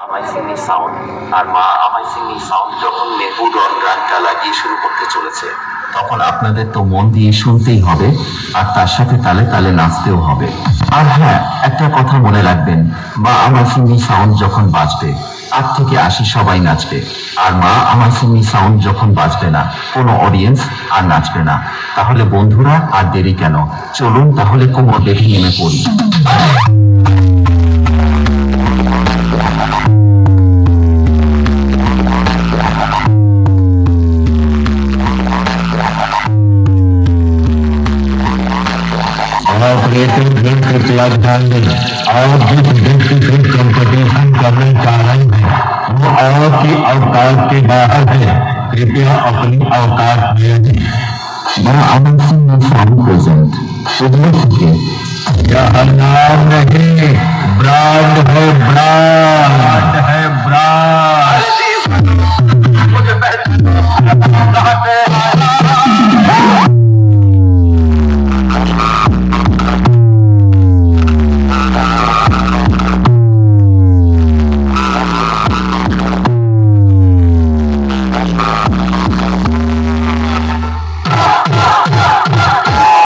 আমায় সিমি সাউন্ড আর মা আমায় সিমি সাউন্ড যখন মেহুডন গানটা লাগিয়ে শুরু করতে চলেছে, তখন আপনাদের তো মন দিয়ে শুনতেই হবে আর তার সাথে তালে তালে নাচতেও হবে। আর হ্যাঁ, একটা কথা মনে রাখবেন, মা আমার সিমি সাউন্ড যখন বাজবে 8 থেকে 80 সবাই নাচবে, আর মা আমার সিমি সাউন্ড যখন বাজবে না, কোনো অডিয়েন্স আর নাচবে না। তাহলে বন্ধুরা আর দেরি কেন, চলুন তাহলে কোমর বেঁধে নেমে পড়ি। ऑपरेटिंग दिन के प्रावधान में और जिस व्यक्ति से कंपटीशन करने जा रहे हैं वो और की अवकाश के बाहर है, कृपया अपनी अवकाश में रहें। मैं अमन सिंह साउंड प्रेजेंट सुबह से यह नाम नहीं, ब्रांड है, ब्रांड है, ब्रांड।